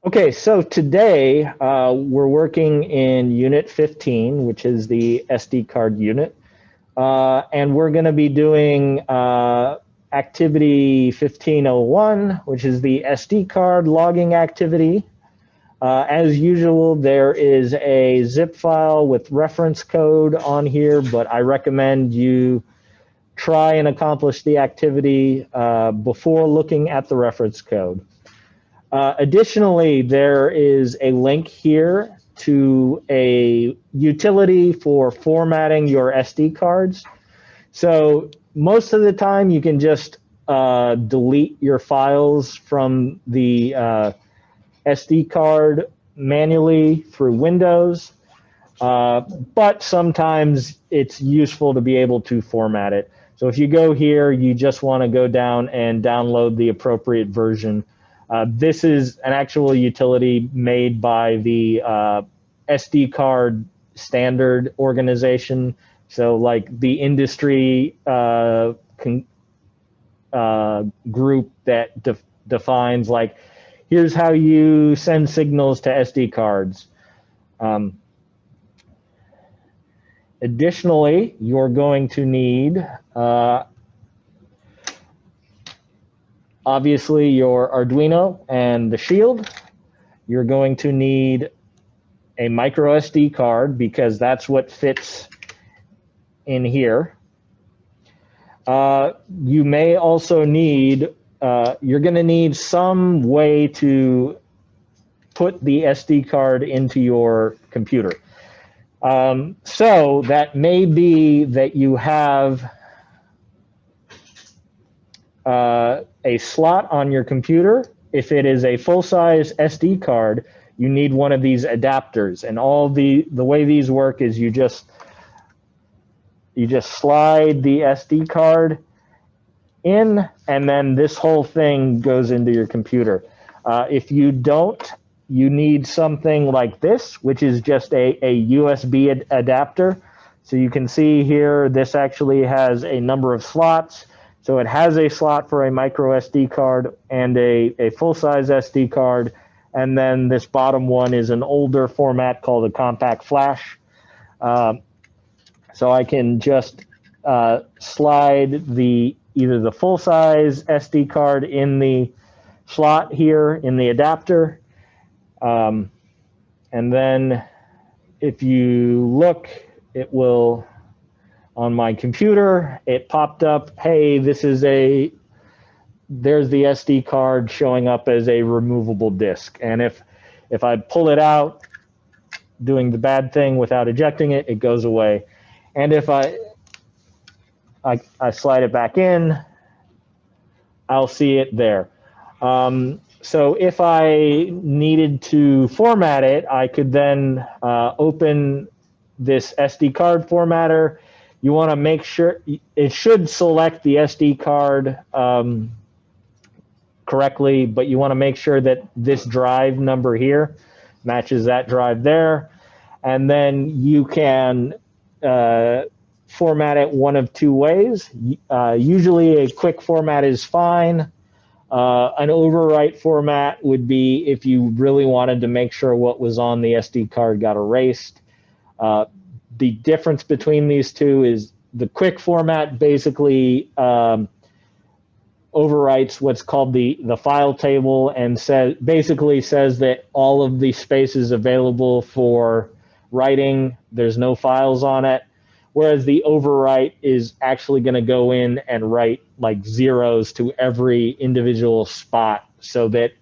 Okay, so today we're working in Unit 15, which is the SD card unit, and we're going to be doing activity 1501, which is the SD card logging activity. As usual, there is a zip file with reference code on here, but I recommend you try and accomplish the activity before looking at the reference code. Additionally, there is a link here to a utility for formatting your SD cards. So most of the time you can just delete your files from the SD card manually through Windows, but sometimes it's useful to be able to format it. So if you go here, you just want to go down and download the appropriate version. This is an actual utility made by the SD card standard organization. So like the industry group that defines like, here's how you send signals to SD cards. Additionally, you're going to need obviously your Arduino and the shield. You're going to need a micro SD card because that's what fits in here. You may also need, you're going to need some way to put the SD card into your computer. So that may be that you have a slot on your computer. If it is a full-size SD card, you need one of these adapters. And all the way these work is you just slide the SD card in, and then this whole thing goes into your computer. If you don't, you need something like this, which is just a USB adapter. So you can see here, this actually has a number of slots. So it has a slot for a micro SD card and a full-size SD card. And then this bottom one is an older format called a compact flash. So I can just slide either the full-size SD card in the slot here in the adapter. And then if you look, it will, on my computer, it popped up, hey, there's the SD card showing up as a removable disk. And if I pull it out, doing the bad thing without ejecting it, it goes away. And if I slide it back in, I'll see it there. So if I needed to format it, I could then open this SD card formatter. You want to make sure it should select the SD card correctly, but you want to make sure that this drive number here matches that drive there. And then you can format it one of two ways. Usually a quick format is fine. An overwrite format would be if you really wanted to make sure what was on the SD card got erased. The difference between these two is the quick format basically overwrites what's called the file table and basically says that all of the spaces available for writing, there's no files on it. Whereas the overwrite is actually going to go in and write like zeros to every individual spot so that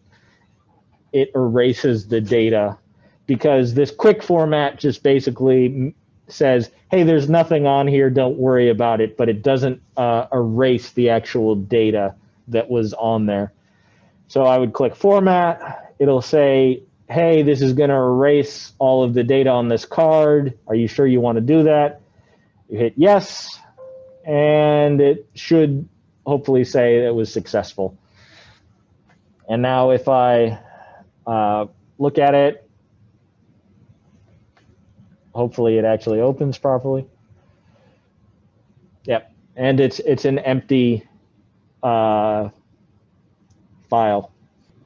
it erases the data. Because this quick format just basically says, hey, there's nothing on here, don't worry about it, but it doesn't erase the actual data that was on there. So I would click format, it'll say, hey, this is going to erase all of the data on this card. Are you sure you want to do that? You hit yes, and it should hopefully say it was successful. And now if I look at it, hopefully it actually opens properly. Yep, and it's an empty file.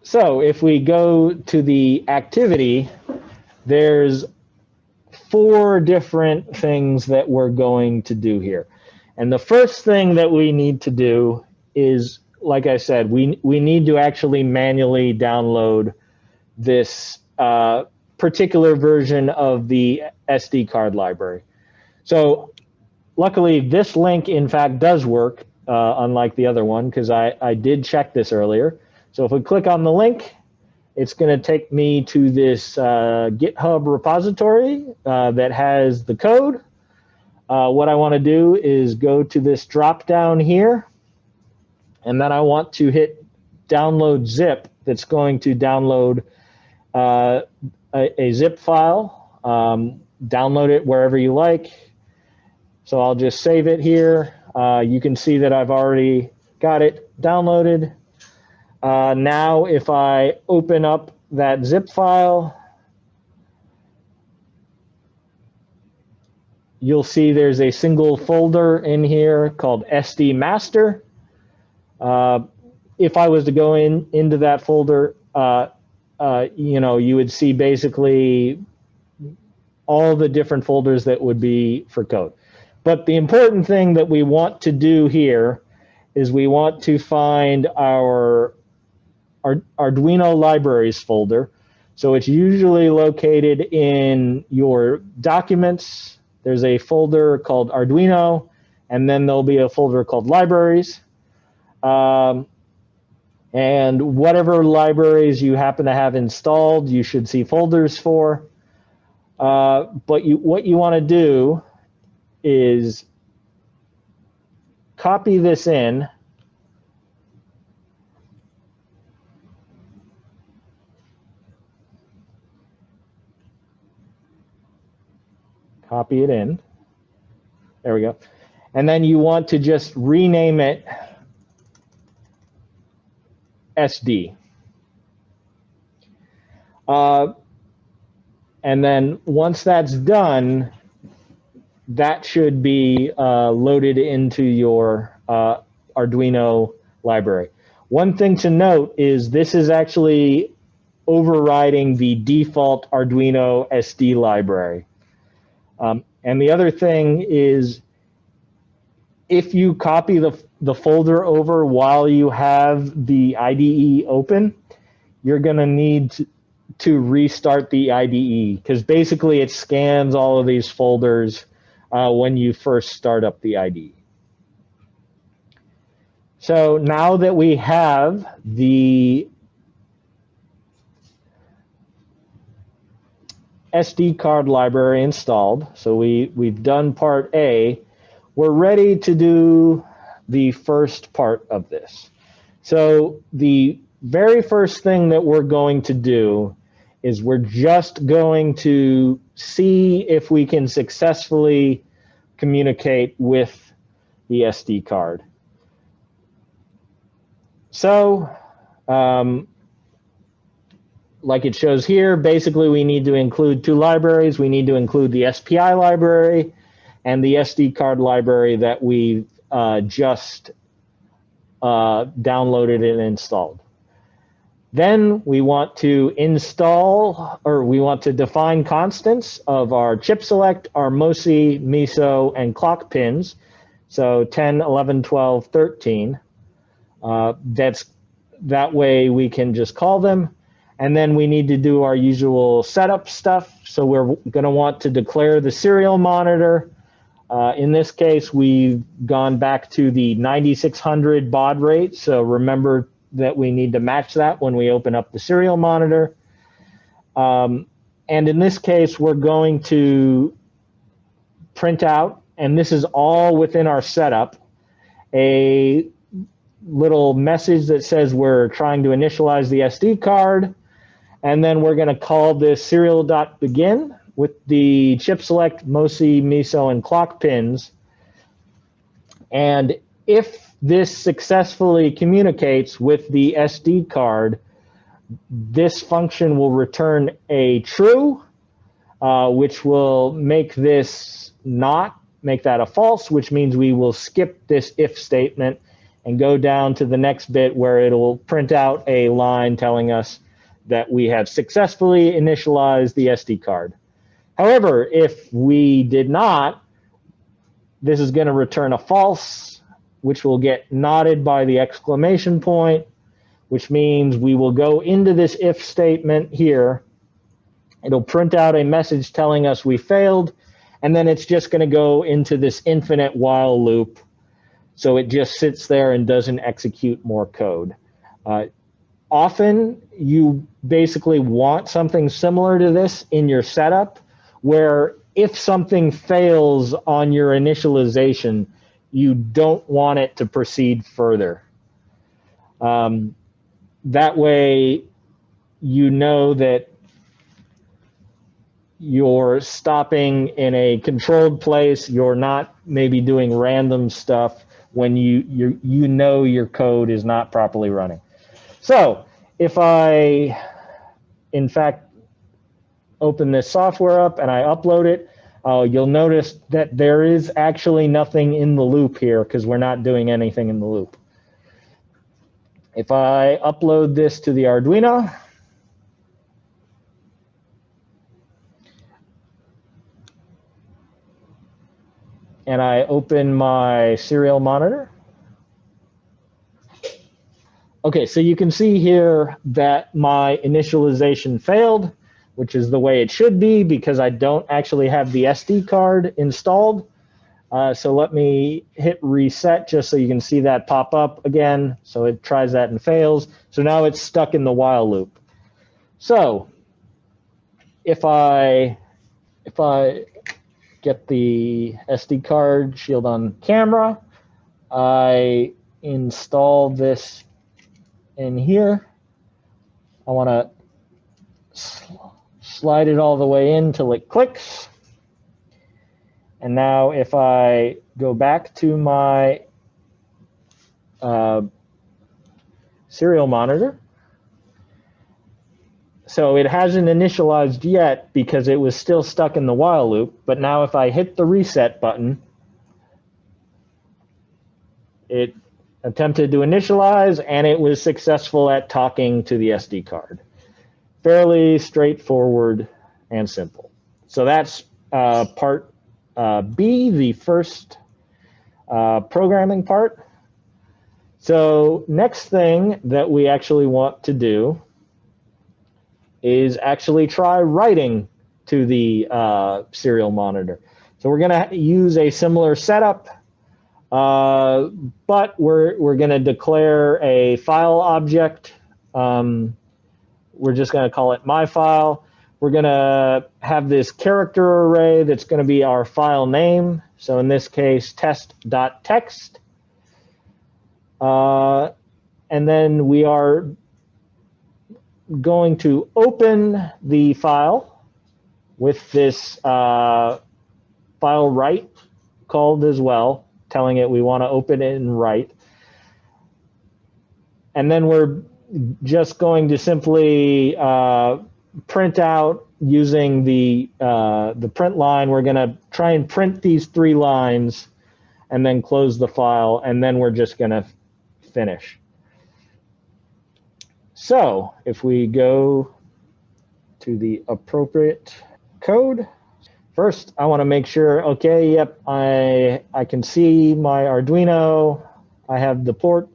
So if we go to the activity, there's 4 different things that we're going to do here. And the first thing that we need to do is, like I said, we need to actually manually download this particular version of the SD card library. So luckily, this link, in fact, does work, unlike the other one, because I did check this earlier. So if we click on the link, it's going to take me to this GitHub repository that has the code. What I want to do is go to this drop down here, and then I want to hit download zip. That's going to download a zip file. Download it wherever you like. So I'll just save it here. You can see that I've already got it downloaded. Now if I open up that zip file, you'll see there's a single folder in here called SD Master. If I was to go into that folder, you would see basically all the different folders that would be for code. But the important thing that we want to do here is we want to find our Arduino libraries folder. So it's usually located in your documents. There's a folder called Arduino, and then there'll be a folder called libraries. And whatever libraries you happen to have installed, you should see folders for. But what you want to do is copy this in. Copy it in. There we go. And then you want to just rename it SD. And then once that's done, that should be loaded into your Arduino library. One thing to note is this is actually overriding the default Arduino SD library. And the other thing is, if you copy the folder over while you have the IDE open, you're going to need to restart the IDE, because basically it scans all of these folders when you first start up the IDE. So now that we have the SD card library installed, so we've done part A, we're ready to do the first part of this. So the very first thing that we're going to do is we're just going to see if we can successfully communicate with the SD card. So, like it shows here, basically we need to include 2 libraries. We need to include the SPI library and the SD card library that we've just downloaded and installed. Then we want to install, or we want to define constants of our chip select, our MOSI, MISO, and clock pins. So 10, 11, 12, 13. That way we can just call them. And then we need to do our usual setup stuff. So we're going to want to declare the serial monitor. In this case, we've gone back to the 9600 baud rate. So remember that we need to match that when we open up the serial monitor. And in this case, we're going to print out, and this is all within our setup, a little message that says we're trying to initialize the SD card. And then we're going to call this serial.begin with the chip select, MOSI, MISO, and clock pins. And if this successfully communicates with the SD card, this function will return a true, which will make this not, make that a false, which means we will skip this if statement and go down to the next bit where it'll print out a line telling us that we have successfully initialized the SD card. However, if we did not, this is going to return a false, which will get nodded by the exclamation point, which means we will go into this if statement here. It'll print out a message telling us we failed, and then it's just going to go into this infinite while loop. So it just sits there and doesn't execute more code. Often you basically want something similar to this in your setup, where if something fails on your initialization, you don't want it to proceed further. That way, you know that you're stopping in a controlled place. You're not maybe doing random stuff when you know your code is not properly running. So if I, in fact, open this software up and I upload it, you'll notice that there is actually nothing in the loop here because we're not doing anything in the loop. If I upload this to the Arduino, and I open my serial monitor. Okay, so you can see here that my initialization failed, which is the way it should be because I don't actually have the SD card installed. So let me hit reset just so you can see that pop up again. So it tries that and fails. So now it's stuck in the while loop. So if I get the SD card shield on camera, I install this in here. I want to slide it all the way in till it clicks. And now if I go back to my serial monitor, so it hasn't initialized yet because it was still stuck in the while loop. But now if I hit the reset button, it attempted to initialize and it was successful at talking to the SD card. Fairly straightforward and simple. So that's part B, the first programming part. So next thing that we actually want to do is actually try writing to the serial monitor. So we're going to use a similar setup, but we're going to declare a file object. We're just going to call it my file. We're going to have this character array that's going to be our file name. So in this case, test.txt. And then we are going to open the file with this file write called as well, telling it we want to open it and write. And then we're just going to simply print out using the print line. We're going to try and print these 3 lines and then close the file, and then we're just going to finish. So if we go to the appropriate code, first I want to make sure, okay, yep, I can see my Arduino. I have the port.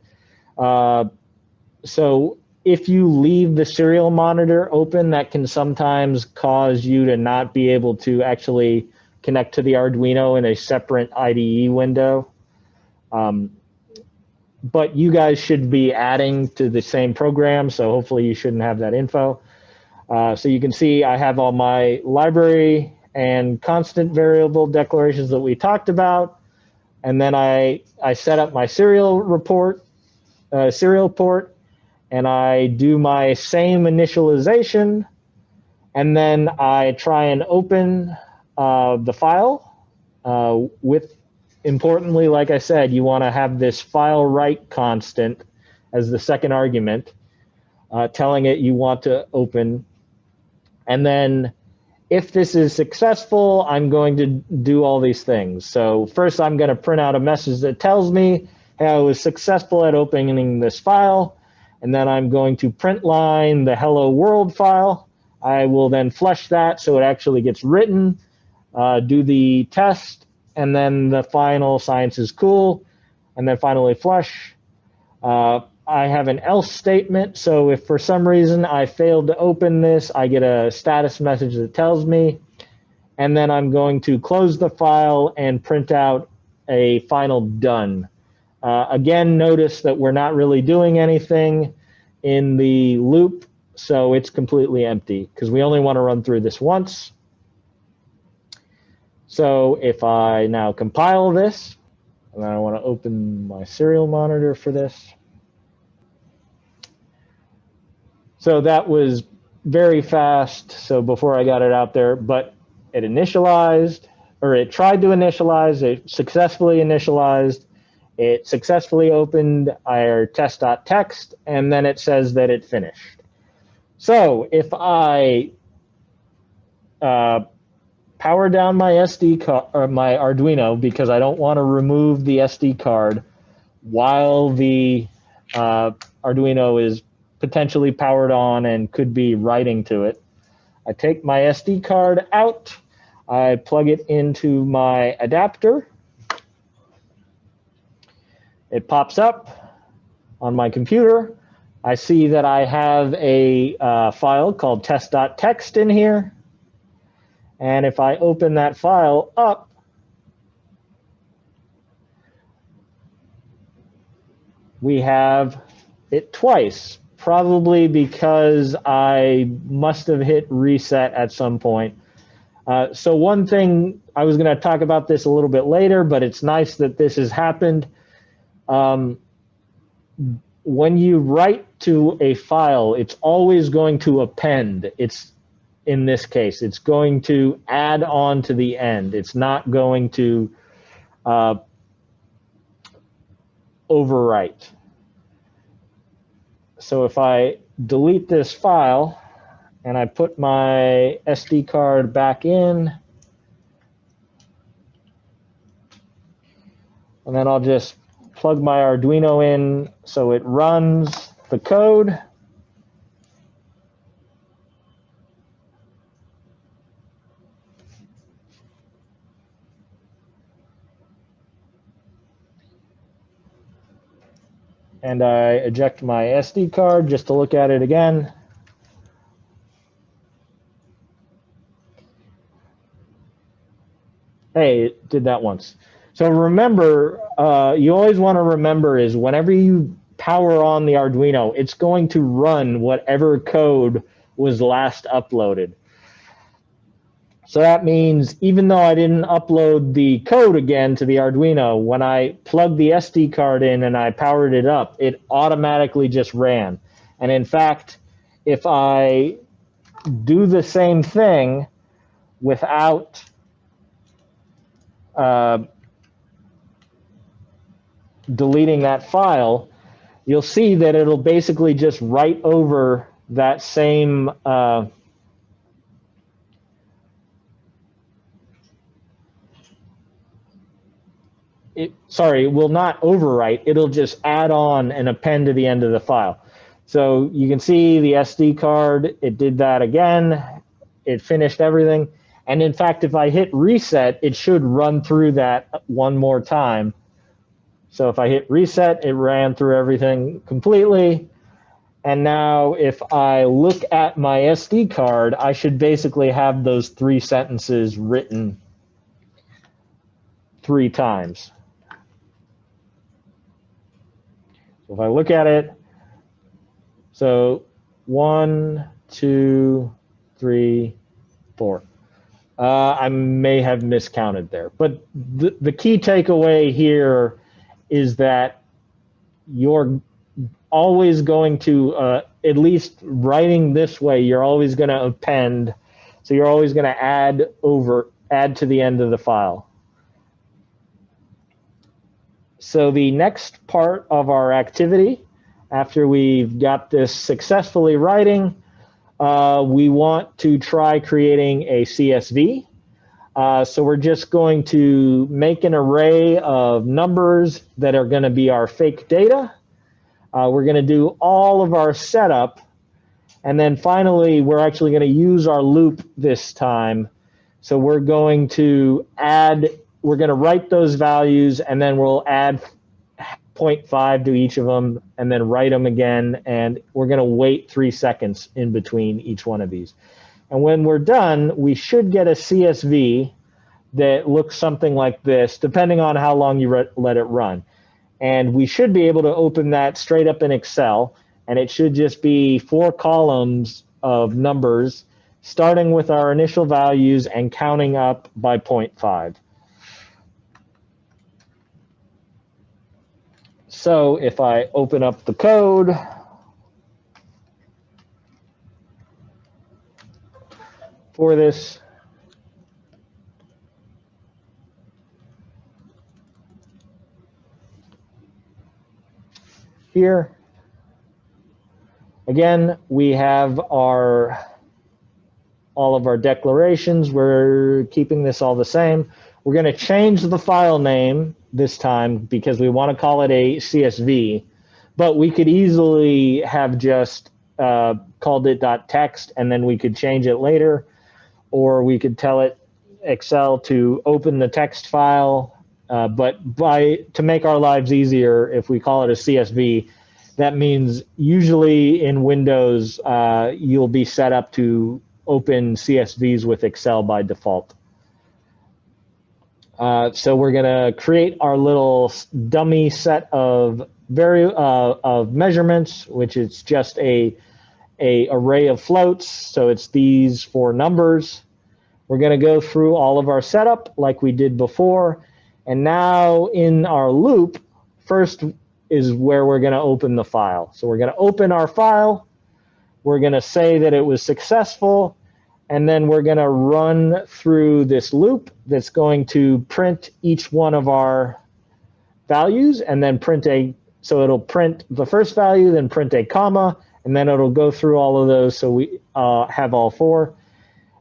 So if you leave the serial monitor open, that can sometimes cause you to not be able to actually connect to the Arduino in a separate IDE window. But you guys should be adding to the same program, so hopefully you shouldn't have that info. So you can see I have all my library and constant variable declarations that we talked about. And then I set up my serial port, and I do my same initialization. And then I try and open the file with, importantly, like I said, you want to have this file write constant as the second argument, telling it you want to open. And then if this is successful, I'm going to do all these things. So first I'm going to print out a message that tells me, hey, I was successful at opening this file, and then I'm going to print line the hello world file. I will then flush that so it actually gets written, do the test, and then the final science is cool, and then finally flush. I have an else statement, so if for some reason I failed to open this, I get a status message that tells me, and then I'm going to close the file and print out a final done. Again, notice that we're not really doing anything in the loop, so it's completely empty because we only want to run through this once. So if I now compile this, and I want to open my serial monitor for this. So that was very fast, so before I got it out there, but it initialized, or it tried to initialize, it successfully initialized, it successfully opened our test.txt, and then it says that it finished. So if I power down my SD card or my Arduino because I don't want to remove the SD card while the Arduino is potentially powered on and could be writing to it. I take my SD card out, I plug it into my adapter. It pops up on my computer. I see that I have a file called test.txt in here. And if I open that file up, we have it twice, probably because I must have hit reset at some point. So one thing, I was going to talk about this a little bit later, but it's nice that this has happened. When you write to a file, it's always going to append. In this case, it's going to add on to the end. It's not going to overwrite. So if I delete this file and I put my SD card back in, and then I'll just plug my Arduino in so it runs the code. And I eject my SD card just to look at it again. Hey, it did that once. So remember, you always want to remember is whenever you power on the Arduino, it's going to run whatever code was last uploaded. So that means even though I didn't upload the code again to the Arduino, when I plugged the SD card in and I powered it up, it automatically just ran. And in fact, if I do the same thing without deleting that file, you'll see that it'll basically just write over that same it will not overwrite, it'll just add on and append to the end of the file. So you can see the SD card, it did that again, it finished everything. And in fact, if I hit reset, it should run through that one more time. So if I hit reset, it ran through everything completely. And now if I look at my SD card, I should basically have those 3 sentences written 3 times. So if I look at it, so 1, 2, 3, 4. I may have miscounted there, but the key takeaway here is that you're always going to, at least writing this way, you're always going to append. So you're always going to add to the end of the file. So the next part of our activity, after we've got this successfully writing, we want to try creating a CSV. So we're just going to make an array of numbers that are going to be our fake data. We're going to do all of our setup. And then finally, we're actually going to use our loop this time. So we're going to write those values, and then we'll add 0.5 to each of them, and then write them again. And we're going to wait 3 seconds in between each one of these. And when we're done, we should get a CSV that looks something like this, depending on how long you let it run. And we should be able to open that straight up in Excel, and it should just be 4 columns of numbers, starting with our initial values and counting up by 0.5. So if I open up the code, for this, here, again, we have all of our declarations. We're keeping this all the same. We're going to change the file name this time because we want to call it a CSV, but we could easily have just called it .text, and then we could change it later, or we could tell it Excel to open the text file. But to make our lives easier, if we call it a CSV, that means usually in Windows, you'll be set up to open CSVs with Excel by default. So we're going to create our little dummy set of measurements, which is just a array of floats. So it's these 4 numbers. We're going to go through all of our setup like we did before. And now in our loop, first is where we're going to open the file. So we're going to open our file. We're going to say that it was successful. And then we're going to run through this loop that's going to print each one of our values, and then so it'll print the first value, then print a comma, and then it'll go through all of those so we have all 4.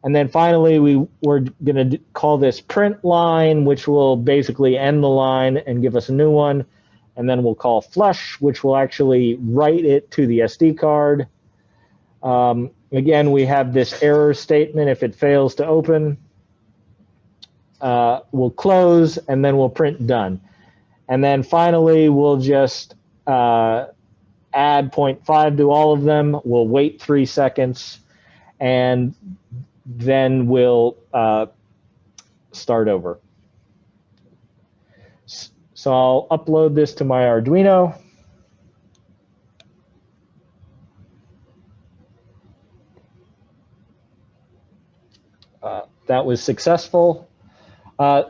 And then finally, we're going to call this print line, which will basically end the line and give us a new one. And then we'll call flush, which will actually write it to the SD card. Again, we have this error statement if it fails to open. We'll close, and then we'll print done. And then finally, we'll just add 0.5 to all of them. We'll wait 3 seconds, and then we'll start over. So I'll upload this to my Arduino. That was successful.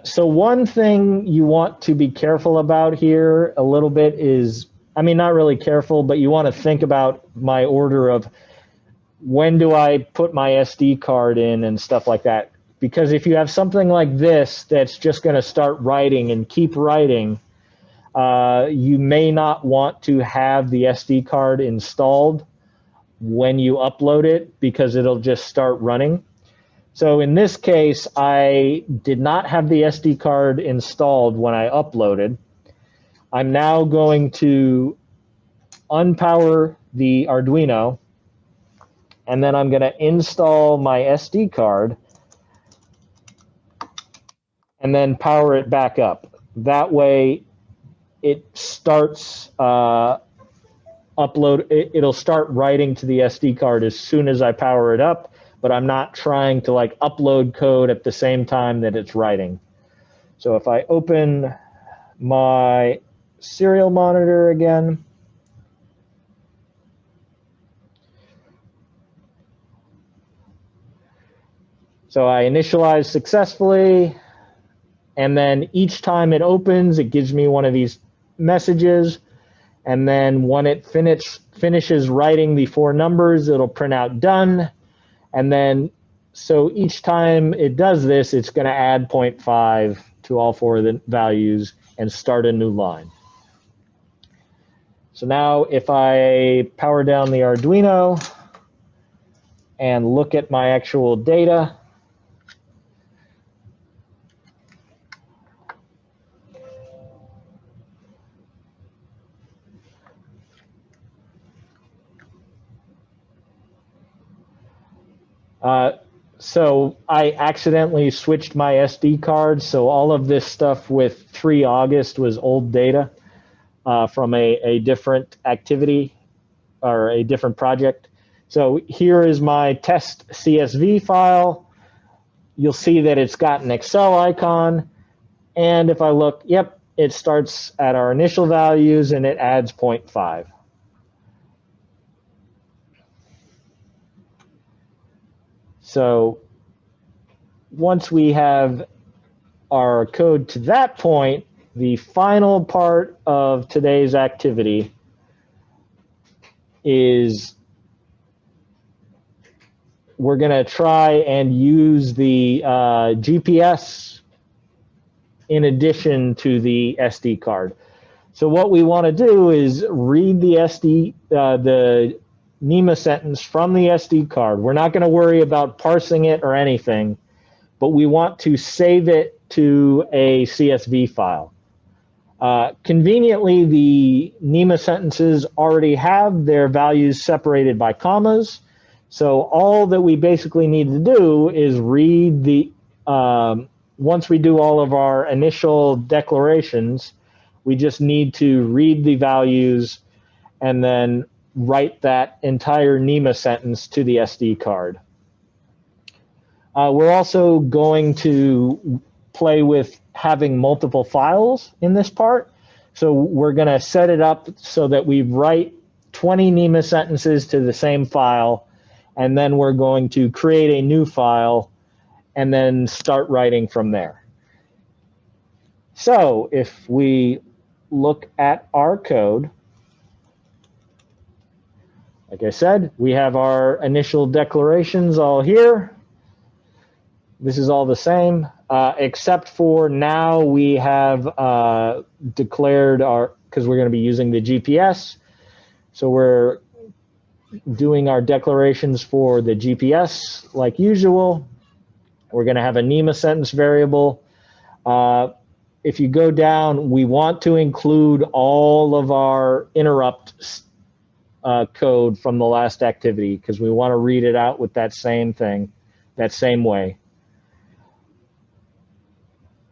So one thing you want to be careful about here a little bit is, I mean, not really careful, but you want to think about my order of when do I put my SD card in and stuff like that. Because if you have something like this that's just going to start writing and keep writing, you may not want to have the SD card installed when you upload it because it'll just start running. So in this case, I did not have the SD card installed when I uploaded. I'm now going to unpower the Arduino, and then I'm going to install my SD card and then power it back up. That way it starts it'll start writing to the SD card as soon as I power it up, but I'm not trying to like upload code at the same time that it's writing. So if I open my serial monitor again, so I initialize successfully, and then each time it opens, it gives me one of these messages, and then when it finishes writing the 4 numbers, it'll print out done. And then, so each time it does this, it's going to add 0.5 to all 4 of the values and start a new line. So now if I power down the Arduino and look at my actual data, So I accidentally switched my SD card, so all of this stuff with 3 August was old data from a different activity or a different project. So here is my test CSV file. You'll see that it's got an Excel icon. And if I look, yep, it starts at our initial values and it adds 0.5. So once we have our code to that point, the final part of today's activity is we're going to try and use the GPS in addition to the SD card. So what we want to do is read the NEMA sentence from the SD card. We're not going to worry about parsing it or anything, but we want to save it to a CSV file. Conveniently, the NEMA sentences already have their values separated by commas. So all that we basically need to do is read the, once we do all of our initial declarations, we just need to read the values and then write that entire NEMA sentence to the SD card. We're also going to play with having multiple files in this part. So we're going to set it up so that we write 20 NEMA sentences to the same file, and then we're going to create a new file and then start writing from there. So if we look at our code, like I said, we have our initial declarations all here. This is all the same, except for now we have declared our, because we're going to be using the GPS. So we're doing our declarations for the GPS like usual. We're going to have a NEMA sentence variable. If you go down, we want to include all of our interrupt code from the last activity because we want to read it out with that same thing, that same way.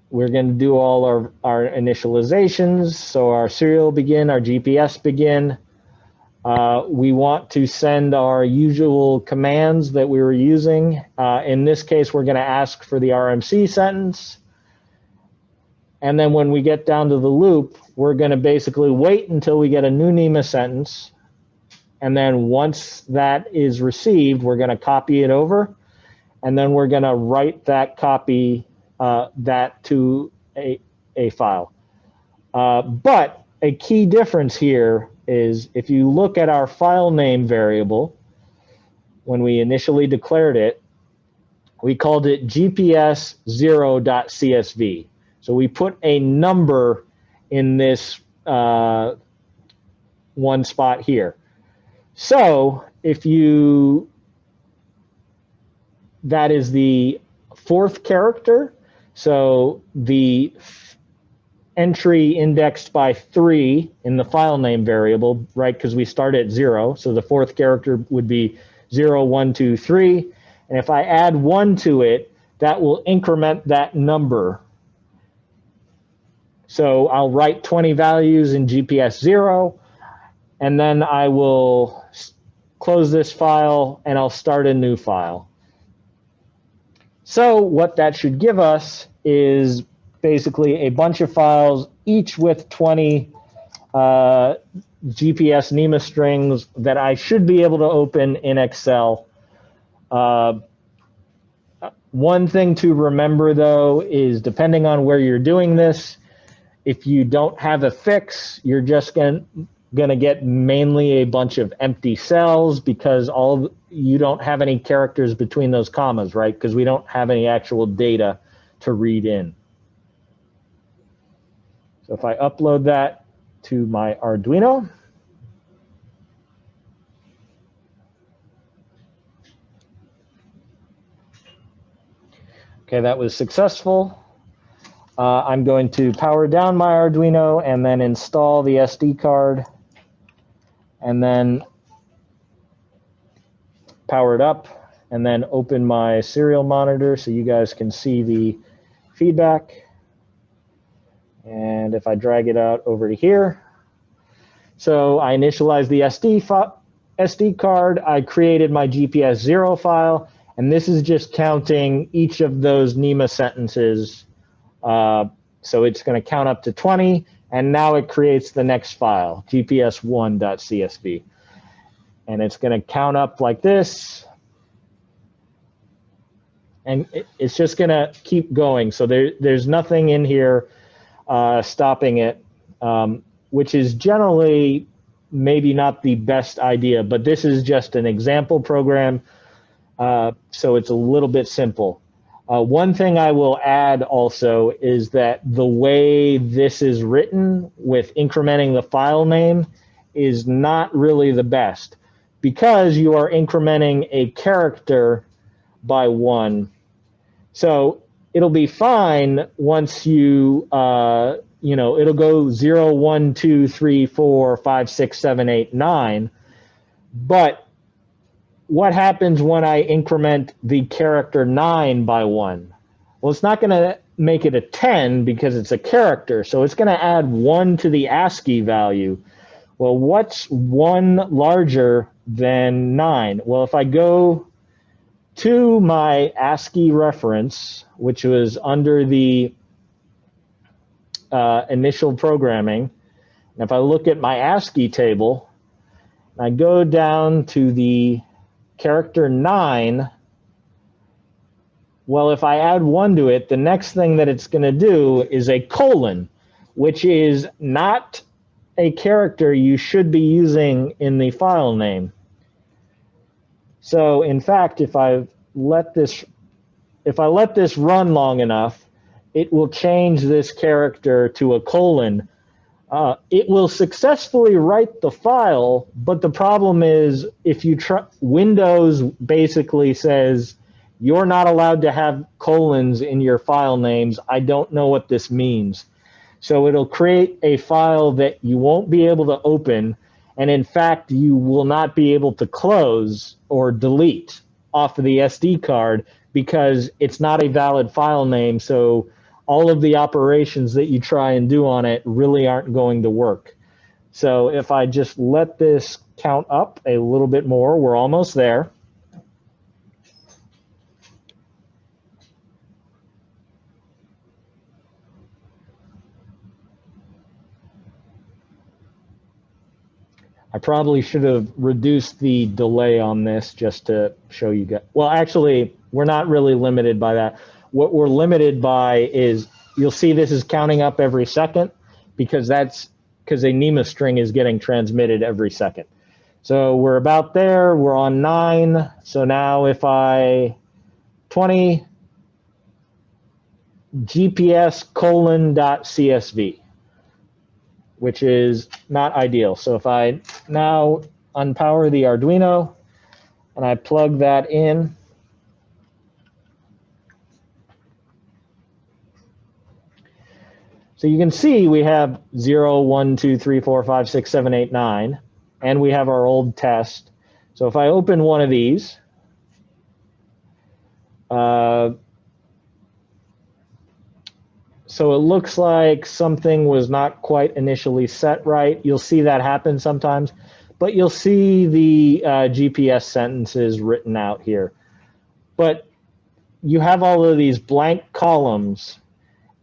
We're going to do all our initializations. So our serial begin, our GPS begin. We want to send our usual commands that we were using. In this case, we're going to ask for the RMC sentence. And then when we get down to the loop, we're going to basically wait until we get a new NEMA sentence. And then once that is received, we're going to copy it over. And then we're going to write that copy, that to a file. But a key difference here is if you look at our file name variable, when we initially declared it, we called it GPS0.csv. So we put a number in this one spot here. So if you, that is the 4th character. So the entry indexed by 3 in the file name variable, right? Because we start at 0. So the 4th character would be 0, 1, 2, 3. And if I add 1 to it, that will increment that number. So I'll write 20 values in GPS 0, and then I will close this file and I'll start a new file. So what that should give us is basically a bunch of files, each with 20 GPS NEMA strings that I should be able to open in Excel. One thing to remember, though, is depending on where you're doing this, if you don't have a fix, you're just going to get mainly a bunch of empty cells because you don't have any characters between those commas, right? Because we don't have any actual data to read in. So if I upload that to my Arduino, okay, that was successful. I'm going to power down my Arduino and then install the SD card and then power it up. and then open my serial monitor so you guys can see the feedback. And if I drag it out over to here, so I initialized the SD card, I created my GPS 0 file, and this is just counting each of those NEMA sentences. So it's going to count up to 20, and now it creates the next file, gps1.csv. And it's going to count up like this. And it's just going to keep going. So there's nothing in here stopping it, which is generally maybe not the best idea, but this is just an example program, so it's a little bit simple. One thing I will add also is that the way this is written with incrementing the file name is not really the best, because you are incrementing a character by 1. So it'll be fine once you, it'll go 0, 1, 2, 3, 4, 5, 6, 7, 8, 9. But what happens when I increment the character 9 by 1? Well, it's not going to make it a 10 because it's a character. So it's going to add 1 to the ASCII value. Well, what's 1 larger than 9? Well, if I go to my ASCII reference, which was under the initial programming, and if I look at my ASCII table, I go down to the character 9, well, if I add 1 to it, the next thing that it's going to do is a colon, which is not a character you should be using in the file name. So in fact, if I let this run long enough, it will change this character to a colon. It will successfully write the file, but the problem is if you try, Windows basically says you're not allowed to have colons in your file names. I don't know what this means. So it'll create a file that you won't be able to open, and in fact, you will not be able to close or delete off of the SD card because it's not a valid file name. So all of the operations that you try and do on it really aren't going to work. So if I just let this count up a little bit more, we're almost there. I probably should have reduced the delay on this just to show you guys. Well, actually, we're not really limited by that. What we're limited by is, you'll see this is counting up every second because a NEMA string is getting transmitted every second. So we're about there, we're on 9. So now if I 20 GPS:.csv, which is not ideal. So if I now unpower the Arduino and I plug that in, so you can see we have 0, 1, 2, 3, 4, 5, 6, 7, 8, 9, and we have our old test. So if I open one of these, so it looks like something was not quite initially set right. You'll see that happen sometimes, but you'll see the GPS sentences written out here. But you have all of these blank columns,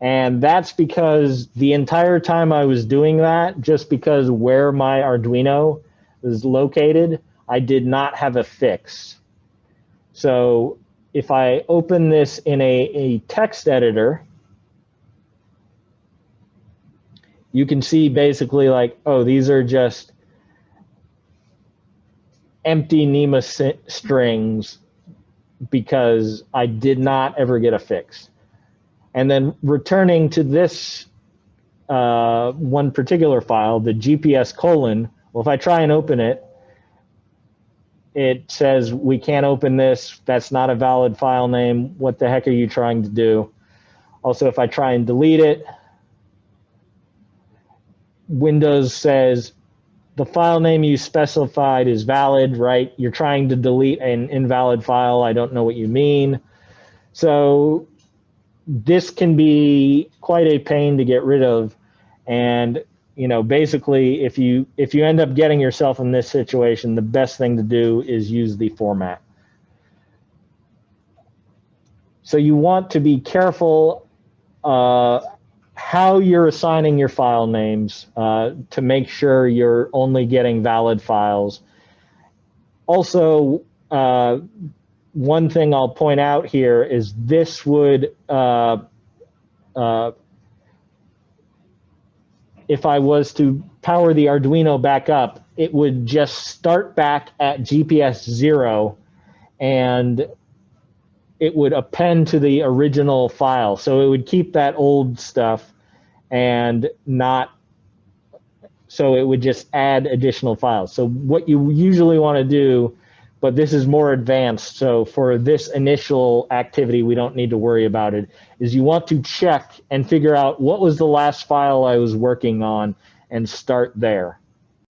and that's because the entire time I was doing that, just because where my Arduino is located, I did not have a fix. So if I open this in a text editor, you can see basically like, oh, these are just empty NEMA strings because I did not ever get a fix. And then returning to this one particular file, the GPS:, well, if I try and open it, it says we can't open this. That's not a valid file name. What the heck are you trying to do? Also, if I try and delete it, Windows says the file name you specified is valid, right? You're trying to delete an invalid file. I don't know what you mean. So this can be quite a pain to get rid of. And, you know, basically, if you end up getting yourself in this situation, the best thing to do is use the format. So you want to be careful how you're assigning your file names to make sure you're only getting valid files. Also, one thing I'll point out here is this would, if I was to power the Arduino back up, it would just start back at GPS 0 and it would append to the original file. So it would keep that old stuff and not, so it would just add additional files. So what you usually want to do, but this is more advanced, so for this initial activity, we don't need to worry about it, is you want to check and figure out what was the last file I was working on and start there.